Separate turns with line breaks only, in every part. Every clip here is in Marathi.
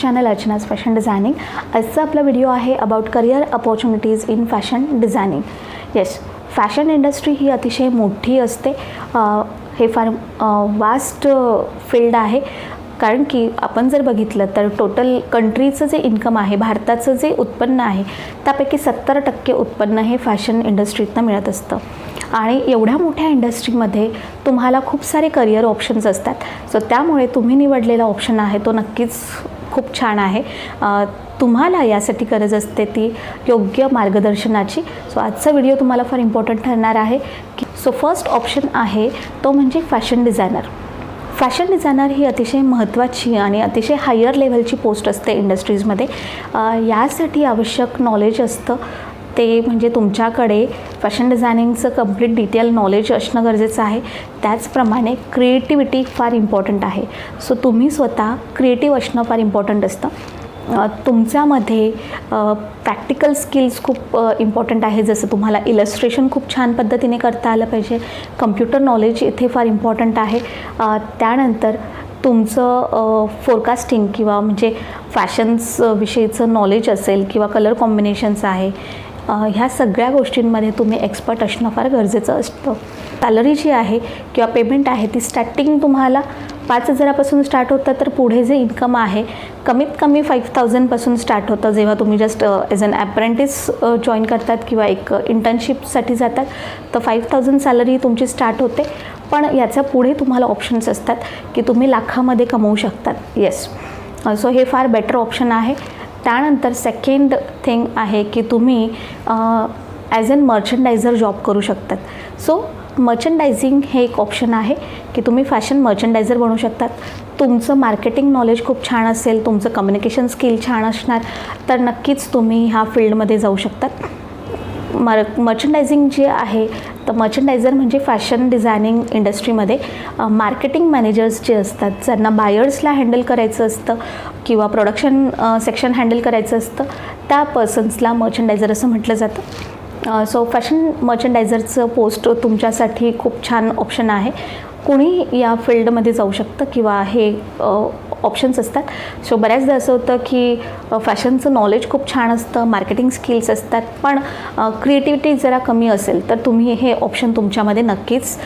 Channel अर्चनाज fashion designing. आजचा आपला व्हिडिओ आहे about career opportunities in fashion designing. Yes, fashion industry ही अतिशय मोठी असते. हे फार वास्ट फील्ड आहे, कारण की आपण जर बघितलं तर टोटल कंट्रीचं जे इन्कम आहे, भारताचं जे उत्पन्न आहे, त्यापैकी 70% उत्पन्न हे फॅशन इंडस्ट्रीतनं मिळत असतं. आणि एवढ्या मोठ्या इंडस्ट्रीमध्ये तुम्हाला खूप सारे करिअर ऑप्शन्स असतात. सो त्यामुळे तुम्ही निवडलेला ऑप्शन आहे तो नक्कीच खूप छान आहे. तुम्हाला यासाठी गरज असते ती योग्य मार्गदर्शनाची. सो आजचा व्हिडिओ तुम्हाला फार इम्पॉर्टंट ठरणार आहे. सो फर्स्ट ऑप्शन आहे तो म्हणजे फॅशन डिझायनर. फॅशन डिझायनर ही अतिशय महत्त्वाची आणि अतिशय हायर लेव्हलची पोस्ट असते इंडस्ट्रीजमध्ये. यासाठी आवश्यक नॉलेज असतं ते म्हणजे तुमच्याकडे फॅशन डिझायनिंगचं कंप्लीट डिटेल नॉलेज असणं गरजेचं आहे. त्याचप्रमाणे क्रिएटिव्हिटी फार इम्पॉर्टंट आहे. सो तुम्ही स्वतः क्रिएटिव्ह असणं फार इम्पॉर्टंट असतं. तुमच्यामध्ये प्रॅक्टिकल स्किल्स खूप इम्पॉर्टंट आहे. जसं तुम्हाला इलस्ट्रेशन खूप छान पद्धतीने करता आलं पाहिजे. कम्प्युटर नॉलेज इथे फार इम्पॉर्टंट आहे. त्यानंतर तुमचं फोरकास्टिंग किंवा म्हणजे फॅशन्स विषयीचं नॉलेज असेल किंवा कलर कॉम्बिनेशन्स आहे, ह्या सगळ्या गोष्टींमध्ये तुम्ही एक्सपर्ट असणं फार गरजेचं असतं. सॅलरी जी आहे किंवा पेमेंट आहे ती स्टार्टिंग तुम्हाला 5,000पासून स्टार्ट होतं, तर पुढे जे इन्कम आहे कमीत कमी 5,000पासून स्टार्ट होतं. जेव्हा तुम्ही just as an apprentice join करतात किंवा एक इंटर्नशिपसाठी जातात, तर 5,000 सॅलरी तुमची स्टार्ट होते. पण याच्या पुढे तुम्हाला ऑप्शन्स असतात की तुम्ही लाखामध्ये कमवू शकतात. येस, सो हे फार बेटर ऑप्शन आहे. त्यानंतर सेकंड थिंग आहे की तुम्ही ॲज अन मर्चंडायझर जॉब करू शकतात. सो मर्चंडायझिंग हे एक ऑप्शन आहे की तुम्ही फॅशन मर्चंडायझर बनू शकतात. तुमचं मार्केटिंग नॉलेज खूप छान असेल, तुमचं कम्युनिकेशन स्किल छान असणार, तर नक्कीच तुम्ही ह्या फील्डमध्ये जाऊ शकतात. मर्चंडायझिंग जे आहे, तर मर्चंडायझर म्हणजे फॅशन डिझायनिंग इंडस्ट्रीमध्ये मार्केटिंग मॅनेजर्स जे असतात, ज्यांना बायर्सला हँडल करायचं असतं किंवा प्रोडक्शन सेक्शन हँडल करायचं असतं, त्या पर्सन्सला मर्चंडायझर असं म्हटलं जातं. सो फॅशन मर्चंडायझरचं पोस्ट तुमच्यासाठी खूप छान ऑप्शन आहे. कोणी या फील्डमध्ये जाऊ शकतं किंवा हे ऑप्शन्स असतात. सो बऱ्याचदा असं होतं की फॅशनचं नॉलेज खूप छान असतं, मार्केटिंग स्किल्स असतात, पण क्रिएटिव्हिटी जरा कमी असेल तर तुम्ही हे ऑप्शन तुमच्यामध्ये नक्कीच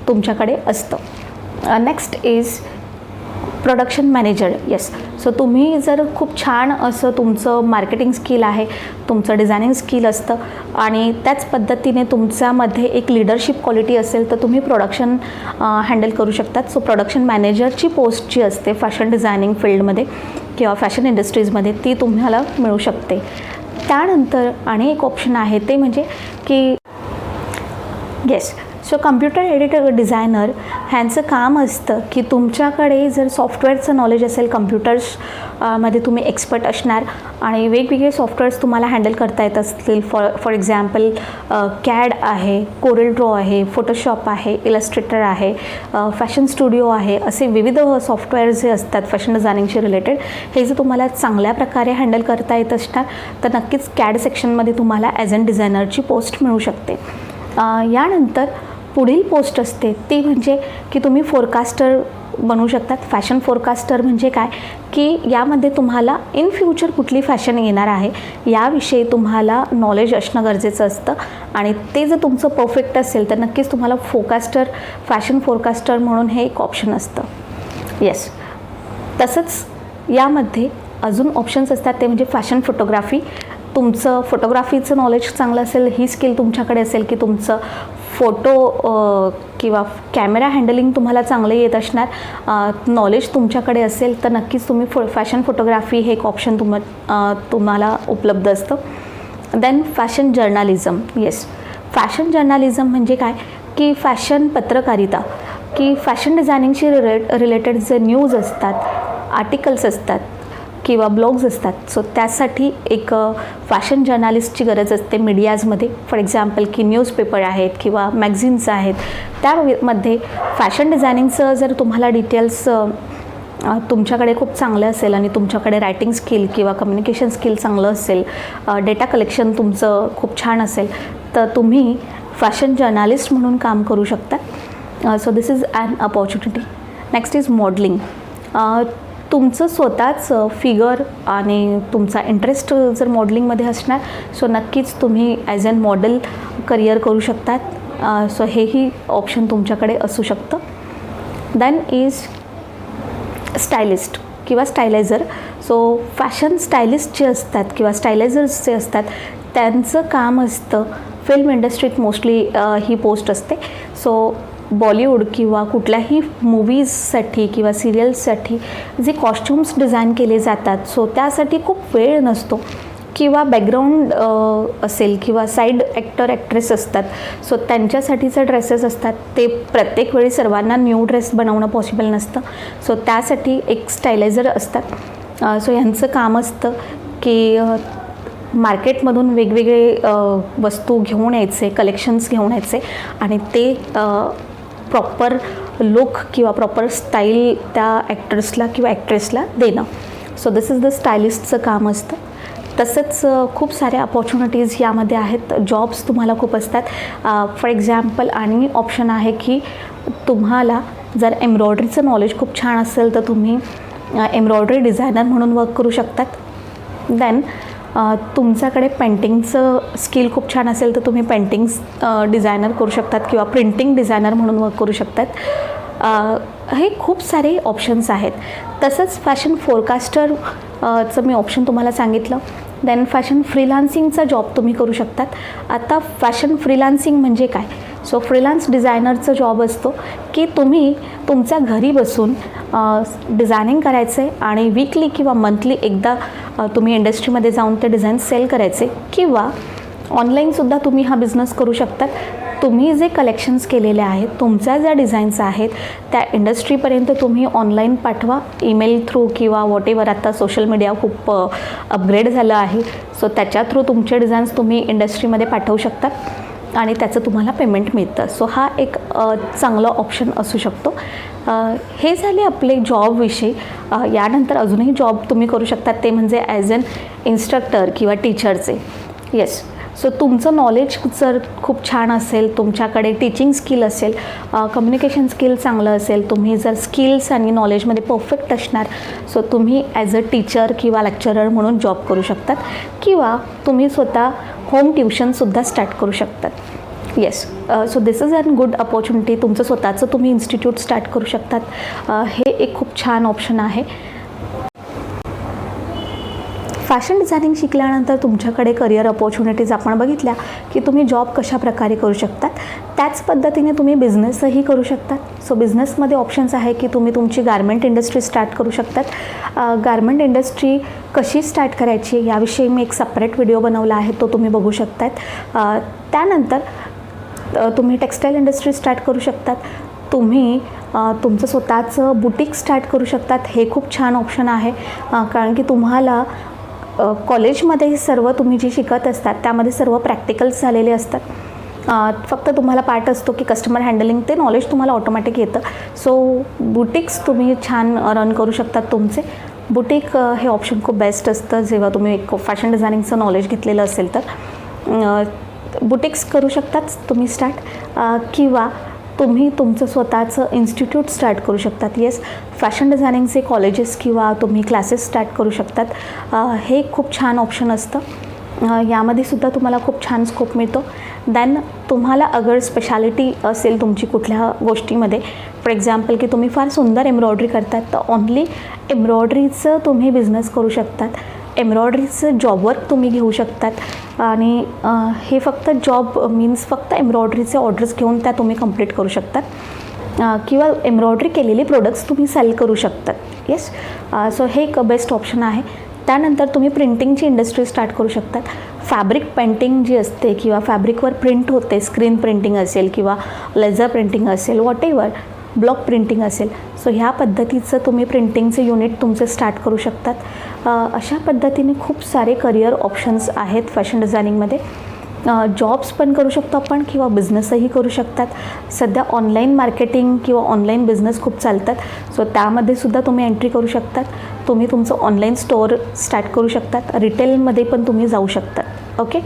तुमच्याकडे असतं. Next is production manager. Yes, so तुम्ही जर खूप छान असं तुमचं मार्केटिंग स्किल आहे, तुमचं डिझायनिंग स्किल असतं आणि त्याच पद्धतीने तुमच्यामध्ये एक लिडरशिप क्वालिटी असेल, तर तुम्ही प्रोडक्शन हँडल करू शकतात. सो प्रोडक्शन मॅनेजरची पोस्ट जी असते फॅशन डिझायनिंग फील्डमध्ये किंवा फॅशन इंडस्ट्रीजमध्ये, ती तुम्हाला मिळू शकते. त्यानंतर आणि एक ऑप्शन आहे ते म्हणजे की yes, so computer editor designer ह्यांचं काम असतं की तुमच्याकडे जर सॉफ्टवेअरचं नॉलेज असेल, कम्प्युटर्स मध्ये तुम्ही एक्सपर्ट असणार आणि वेगवेगळे सॉफ्टवेअर्स तुम्हाला हँडल करता येत असतील. फॉर एक्झाम्पल कॅड आहे, कोरेल ड्रॉ आहे, फोटोशॉप आहे, इलस्ट्रेटर आहे, फॅशन स्टुडिओ आहे, असे विविध सॉफ्टवेअर जे असतात फॅशन डिझायनिंगशी रिलेटेड, हे जर तुम्हाला चांगल्या प्रकारे हँडल करता येत असणार, तर नक्कीच कॅड सेक्शनमध्ये तुम्हाला ॲज अन डिझायनरची पोस्ट मिळू शकते. यानंतर पुढील पोस्ट असते ती म्हणजे की तुम्ही फोरकास्टर बनू शकतात. फॅशन फोरकास्टर म्हणजे काय की यामध्ये तुम्हाला इन फ्युचर कुठली फॅशन येणार आहे याविषयी तुम्हाला नॉलेज असणं गरजेचं असतं आणि ते जर तुमचं परफेक्ट असेल तर नक्कीच तुम्हाला फॅशन फोरकास्टर म्हणून हे एक ऑप्शन असतं. येस, तसंच यामध्ये अजून ऑप्शन्स असतात ते म्हणजे फॅशन फोटोग्राफी. तुमचं फोटोग्राफीचं नॉलेज चांगलं असेल, ही स्किल तुमच्याकडे असेल की तुमचं फोटो किंवा कॅमेरा हँडलिंग तुम्हाला चांगलं येत असणार, नॉलेज तुमच्याकडे असेल, तर नक्कीच तुम्ही फॅशन फोटोग्राफी हे एक ऑप्शन तुम्हाला उपलब्ध असतं. Then fashion journalism. Yes, fashion journalism म्हणजे काय की फॅशन पत्रकारिता, की फॅशन डिझायनिंगशी रिलेटेड जे न्यूज असतात, आर्टिकल्स असतात किंवा ब्लॉग्स असतात, सो त्यासाठी एक फॅशन जर्नलिस्टची गरज असते मीडियाजमध्ये. फॉर एक्झाम्पल की न्यूजपेपर आहेत किंवा मॅगझिन्स आहेत, त्यामध्ये फॅशन डिझायनिंगचं जर तुम्हाला डिटेल्स तुमच्याकडे खूप चांगलं असेल आणि तुमच्याकडे रायटिंग स्किल किंवा कम्युनिकेशन स्किल चांगलं असेल, डेटा कलेक्शन तुमचं खूप छान असेल, तर तुम्ही फॅशन जर्नलिस्ट म्हणून काम करू शकता. So this is an opportunity. Next is modelling. तुमचं स्वतःच फिगर आणि तुमचा इंटरेस्ट जर मॉडेलिंगमध्ये असणार सो नक्कीच तुम्ही ॲज अन मॉडेल करिअर करू शकतात. सो हेही ऑप्शन तुमच्याकडे असू शकतं. देन इज स्टायलिस्ट किंवा स्टायलायझर. सो फॅशन स्टायलिस्ट जे असतात किंवा स्टायलायझर्स जे असतात त्यांचं काम असतं फिल्म इंडस्ट्रीत मोस्टली ही पोस्ट असते. सो बॉलिवूड किंवा कुठल्याही मूवीजसाठी किंवा सिरियल्ससाठी जे कॉस्ट्युम्स डिझाईन केले जातात सो त्यासाठी खूप वेळ नसतो किंवा बॅकग्राऊंड असेल किंवा साईड ॲक्टर ॲक्ट्रेस असतात सो त्यांच्यासाठीचे ड्रेसेस असतात ते प्रत्येक वेळी सर्वांना न्यू ड्रेस बनवणं पॉसिबल नसतं. सो त्यासाठी एक स्टायलायझर असतात. सो ह्यांचं काम असतं की मार्केटमधून वेगवेगळे वस्तू घेऊन यायचे, कलेक्शन्स घेऊन यायचे आणि ते प्रॉपर लुक किंवा प्रॉपर स्टाईल त्या ॲक्टर्सला किंवा ॲक्ट्रेसला देणं. सो दिस इज द स्टायलिस्टचं काम असतं. तसंच खूप साऱ्या अपॉर्च्युनिटीज यामध्ये आहेत. जॉब्स तुम्हाला खूप असतात. फॉर एक्झाम्पल आणि ऑप्शन आहे की तुम्हाला जर एम्ब्रॉयडरीचं नॉलेज खूप छान असेल तर तुम्ही एम्ब्रॉयडरी डिझायनर म्हणून वर्क करू शकतात. देन तुमच्याकडे पेंटिंगचं स्किल खूप छान असेल तर तुम्ही पेंटिंग्स डिझायनर करू शकतात किंवा प्रिंटिंग डिझायनर म्हणून वर्क करू शकतात. हे खूप सारे ऑप्शन्स आहेत. तसंच फॅशन फोरकास्टरचं मी ऑप्शन तुम्हाला सांगितलं. देन फॅशन फ्रीलान्सिंगचा जॉब तुम्ही करू शकतात. आता फॅशन फ्रीलान्सिंग म्हणजे काय? सो फ्रीलान्स डिझायनरचा जॉब असतो की तुम्ही तुमच्या घरी बसून डिझायनिंग करायचे आणि वीकली किंवा मंथली एकदा तुम्ही इंडस्ट्रीमध्ये जाऊन ते डिझाईन सेल करायचे किंवा ऑनलाईनसुद्धा तुम्ही हा बिझनेस करू शकतात. तुम्ही जे कलेक्शन्स केलेले आहेत, तुमच्या ज्या डिझाईन्स आहेत त्या इंडस्ट्रीपर्यंत तुम्ही ऑनलाईन पाठवा, ईमेल थ्रू किंवा वॉटेवर. आता सोशल मीडिया खूप अपग्रेड झालं आहे सो त्याच्या थ्रू तुमचे डिझाईन्स तुम्ही इंडस्ट्रीमध्ये पाठवू शकतात आणि त्याचं तुम्हाला पेमेंट मिळतं. सो हा एक चांगला ऑप्शन असू शकतो. हे झाले आपले जॉबविषयी. यानंतर अजूनही जॉब तुम्ही करू शकतात ते म्हणजे ॲज अन इन्स्ट्रक्टर किंवा टीचरचे. येस. सो तुमचं नॉलेज जर खूप छान असेल, तुमच्याकडे टीचिंग स्किल असेल, कम्युनिकेशन स्किल चांगलं असेल, तुम्ही जर स्किल्स आणि नॉलेजमध्ये परफेक्ट असणार सो तुम्ही ॲज अ टीचर किंवा लेक्चरर म्हणून जॉब करू शकतात किंवा तुम्ही स्वतः होम ट्युशनसुद्धा स्टार्ट करू शकतात. Yes. So this is an good opportunity. तुमचं स्वतःचं तुम्ही इन्स्टिट्यूट स्टार्ट करू शकतात. हे एक खूप छान ऑप्शन आहे. फॅशन डिझायनिंग शिकल्यानंतर तुमच्याकडे करिअर अपॉर्च्युनिटीज आपण बघितल्या की तुम्ही जॉब कशा प्रकारे करू शकतात. त्याच पद्धतीने तुम्ही बिझनेसही करू शकतात. सो बिझनेसमध्ये ऑप्शन्स आहे की तुम्ही तुमची गारमेंट इंडस्ट्री स्टार्ट करू शकतात. गारमेंट इंडस्ट्री कशी स्टार्ट करायची याविषयी मी एक सेपरेट व्हिडिओ बनवला आहे, तो तुम्ही बघू शकतात. त्यानंतर तुम्ही टेक्स्टाईल इंडस्ट्री स्टार्ट करू शकतात. तुम्ही तुमचं स्वतःचं बुटीक स्टार्ट करू शकतात. हे खूप छान ऑप्शन आहे कारण की तुम्हाला कॉलेजमध्ये सर्व तुम्ही जे शिकत असतात त्यामध्ये सर्व प्रॅक्टिकल्स झालेले असतात. फक्त तुम्हाला पार्ट असतो की कस्टमर हँडलिंग, ते नॉलेज तुम्हाला ऑटोमॅटिक येतं. सो बुटिक्स तुम्ही छान रन करू शकतात तुमचे. बुटीक हे ऑप्शन खूप बेस्ट असतं जेव्हा तुम्ही एक फॅशन डिझायनिंगचं नॉलेज घेतलेलं असेल तर. बुटिक्स करू शकतात तुम्ही स्टार्ट किंवा तुम्ही तुमचं स्वतःचं इन्स्टिट्यूट स्टार्ट करू शकतात. येस. फॅशन डिझायनिंगचे कॉलेजेस किंवा तुम्ही क्लासेस स्टार्ट करू शकतात. हे खूप छान ऑप्शन असतं. यामध्ये सुद्धा तुम्हाला खूप छान स्कोप मिळतो. देन तुम्हाला अगर स्पेशालिटी असेल तुमची कुठल्या गोष्टीमध्ये, फॉर एक्झाम्पल की तुम्ही फार सुंदर एम्ब्रॉयडरी करतात तर ऑनली एम्ब्रॉयडरीचं तुम्ही बिझनेस करू शकतात. एम्ब्रॉयडरीचं जॉब वर्क तुम्ही घेऊ शकतात आणि हे फक्त जॉब मीन्स फक्त एम्ब्रॉयडरीचे ऑर्डर्स घेऊन त्या तुम्ही कंप्लीट करू शकतात किंवा एम्ब्रॉयडरी केलेले प्रोडक्ट्स तुम्ही सेल करू शकतात. येस. सो हे एक बेस्ट ऑप्शन आहे. त्यानंतर तुम्ही प्रिंटिंगची इंडस्ट्री स्टार्ट करू शकतात. फॅब्रिक पेंटिंग जी असते किंवा फॅब्रिकवर प्रिंट होते, स्क्रीन प्रिंटिंग असेल किंवा लेझर प्रिंटिंग असेल, वॉटेवर ब्लॉक प्रिंटिंग असेल, सो ह्या पद्धतीचं तुम्ही प्रिंटिंगचे युनिट तुमचे स्टार्ट करू शकतात. अशा पद्धतीने खूप सारे करिअर ऑप्शन्स आहेत फॅशन डिझायनिंगमध्ये. जॉब्स पण करू शकतो आपण किंवा बिझनेसही करू शकतात. सध्या ऑनलाईन मार्केटिंग किंवा ऑनलाईन बिझनेस खूप चालतात सो त्यामध्ये सुद्धा तुम्ही एंट्री करू शकतात. तुम्ही तुमचं ऑनलाईन स्टोअर स्टार्ट करू शकतात. रिटेलमध्ये पण तुम्ही जाऊ शकतात. Okay.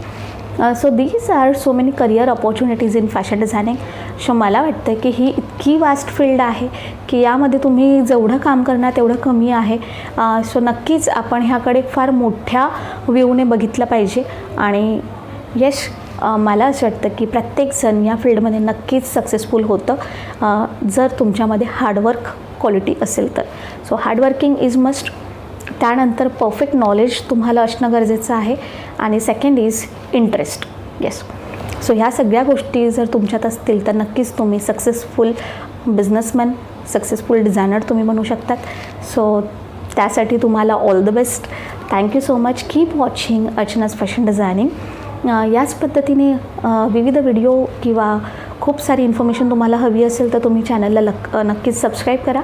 So these are so many career opportunities in fashion designing. So मला वाटतं की ही इतकी वास्ट फील्ड आहे की यामध्ये तुम्ही जेवढं काम करणार तेवढं कमी आहे. सो नक्कीच आपण ह्याकडे फार मोठ्या व्ह्यूने बघितलं पाहिजे. आणि यश मला असं वाटतं की प्रत्येकजण या फील्डमध्ये नक्कीच सक्सेसफुल होतं जर तुमच्यामध्ये हार्डवर्क क्वालिटी असेल तर. So hardworking is must. त्यानंतर परफेक्ट नॉलेज तुम्हाला असणं गरजेचं आहे. आणि second is interest. Yes. So ह्या सगळ्या गोष्टी जर तुमच्यात असतील तर नक्कीच तुम्ही सक्सेसफुल बिझनेसमॅन, सक्सेसफुल डिझायनर तुम्ही बनू शकतात. सो त्यासाठी तुम्हाला all the best. Thank you so much. Keep watching Archana's fashion designing. याच पद्धतीने विविध व्हिडिओ किंवा खूप सारी इन्फॉर्मेशन तुम्हाला हवी असेल तर तुम्ही चॅनलला नक्कीच सबस्क्राईब करा.